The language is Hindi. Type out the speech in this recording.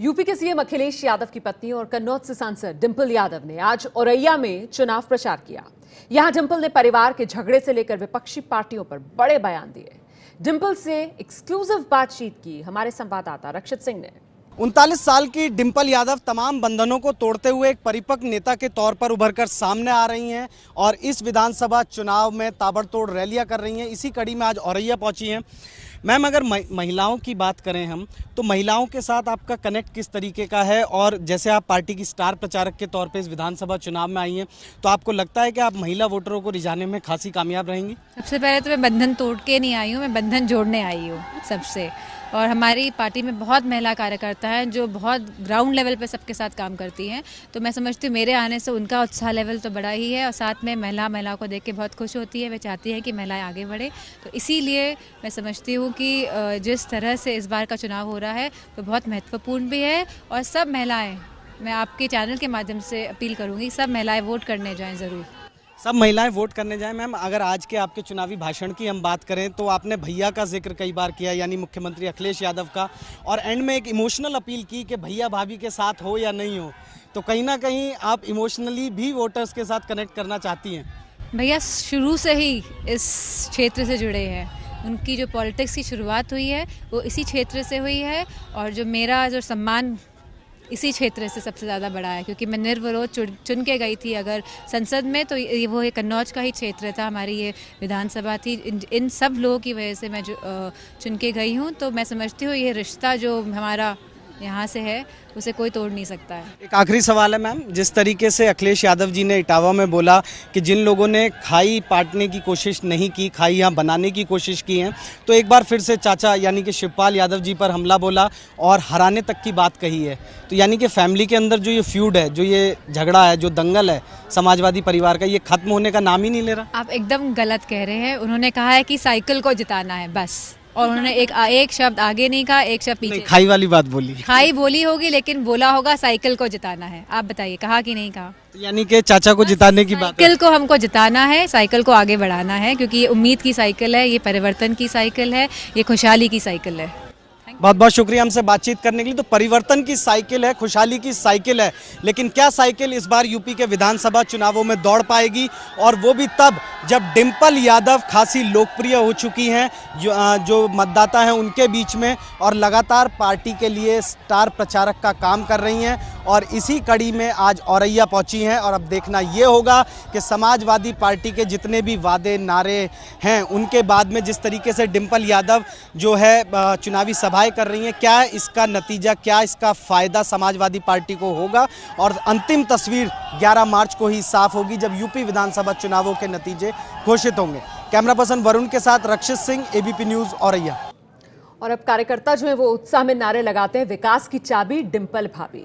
यूपी के सीएम अखिलेश यादव की पत्नी और कन्नौज से सांसद डिंपल यादव ने आज औरैया में चुनाव प्रचार किया। यहां डिंपल ने परिवार के झगड़े से लेकर विपक्षी पार्टियों पर बड़े बयान दिए। डिंपल से एक्सक्लूसिव बातचीत की हमारे संवाददाता रक्षित सिंह ने। 39 साल की डिंपल यादव तमाम बंधनों को तोड़ते हुए एक परिपक्व नेता के तौर पर उभरकर सामने आ रही हैं और इस विधानसभा चुनाव में ताबड़तोड़ रैलियां कर रही हैं। इसी कड़ी में आज औरैया पहुंची हैं। मैम, अगर महिलाओं की बात करें हम, तो महिलाओं के साथ आपका कनेक्ट किस तरीके का है? और जैसे आप पार्टी की स्टार प्रचारक के तौर पे इस विधानसभा चुनाव में आई हैं, तो आपको लगता है कि आप महिला वोटरों को रिझाने में खासी कामयाब रहेंगी? सबसे पहले तो मैं बंधन तोड़ के नहीं आई हूँ, मैं बंधन जोड़ने आई हूँ सबसे। और हमारी पार्टी में बहुत महिला कार्यकर्ता हैं जो बहुत ग्राउंड लेवल पे सबके साथ काम करती हैं, तो मैं समझती हूँ मेरे आने से उनका उत्साह लेवल तो बड़ा ही है और साथ में महिला को देख के बहुत खुश होती है। वे चाहती है कि महिलाएं आगे बढ़े, तो इसीलिए मैं समझती हूँ कि जिस तरह से इस बार का चुनाव हो रहा है वो बहुत महत्वपूर्ण भी है। और सब महिलाएँ, मैं आपके चैनल के माध्यम से अपील करूँगी, सब महिलाएँ वोट करने जाएँ ज़रूर। सब महिलाएं वोट करने जाएं। मैम, अगर आज के आपके चुनावी भाषण की हम बात करें तो आपने भैया का जिक्र कई बार किया, यानी मुख्यमंत्री अखिलेश यादव का, और एंड में एक इमोशनल अपील की कि भैया भाभी के साथ हो या नहीं हो, तो कहीं ना कहीं आप इमोशनली भी वोटर्स के साथ कनेक्ट करना चाहती हैं। भैया शुरू से ही इस क्षेत्र से जुड़े हैं, उनकी जो पॉलिटिक्स की शुरुआत हुई है वो इसी क्षेत्र से हुई है और जो मेरा जो सम्मान इसी क्षेत्र से सबसे ज़्यादा बड़ा है, क्योंकि मैं निर्विरोध चुन के गई थी अगर संसद में, तो वो एक कन्नौज का ही क्षेत्र था, हमारी ये विधानसभा थी। इन सब लोगों की वजह से मैं चुन के गई हूँ, तो मैं समझती हूँ ये रिश्ता जो हमारा यहाँ से है उसे कोई तोड़ नहीं सकता है। एक आखिरी सवाल है मैम, जिस तरीके से अखिलेश यादव जी ने इटावा में बोला कि जिन लोगों ने खाई पाटने की कोशिश नहीं की, खाई यहाँ बनाने की कोशिश की है, तो एक बार फिर से चाचा यानी कि शिवपाल यादव जी पर हमला बोला और हराने तक की बात कही है, तो यानी कि फैमिली के अंदर जो ये फ्यूड है, जो ये झगड़ा है, जो दंगल है समाजवादी परिवार का, ये खत्म होने का नाम ही नहीं ले रहा। आप एकदम गलत कह रहे हैं। उन्होंने कहा है कि साइकिल को जिताना है बस, और उन्होंने एक शब्द आगे नहीं कहा, एक शब्द पीछे। खाई वाली बात बोली। खाई बोली होगी लेकिन बोला होगा साइकिल को जिताना है। आप बताइए, कहा कि नहीं कहा? तो यानी कि चाचा को जिताने की बात है। साइकिल को हमको जिताना है, साइकिल को आगे बढ़ाना है, क्योंकि ये उम्मीद की साइकिल है, ये परिवर्तन की साइकिल है, ये खुशहाली की साइकिल है। बहुत बहुत शुक्रिया हमसे बातचीत करने के लिए। तो परिवर्तन की साइकिल है, खुशहाली की साइकिल है, लेकिन क्या साइकिल इस बार यूपी के विधानसभा चुनावों में दौड़ पाएगी? और वो भी तब जब डिंपल यादव खासी लोकप्रिय हो चुकी हैं जो मतदाता हैं उनके बीच में, और लगातार पार्टी के लिए स्टार प्रचारक का काम कर रही हैं। और इसी कड़ी में आज औरैया पहुंची हैं और अब देखना ये होगा कि समाजवादी पार्टी के जितने भी वादे नारे हैं उनके बाद में जिस तरीके से डिंपल यादव जो है चुनावी सभाएं कर रही हैं, क्या इसका नतीजा, क्या इसका फ़ायदा समाजवादी पार्टी को होगा? और अंतिम तस्वीर 11 मार्च को ही साफ होगी जब यूपी विधानसभा चुनावों के नतीजे घोषित होंगे। कैमरा पर्सन वरुण के साथ रक्षित सिंह, एबीपी न्यूज़, औरैया। और अब कार्यकर्ता जो है वो उत्साह में नारे लगाते हैं, विकास की चाबी डिंपल भाभी।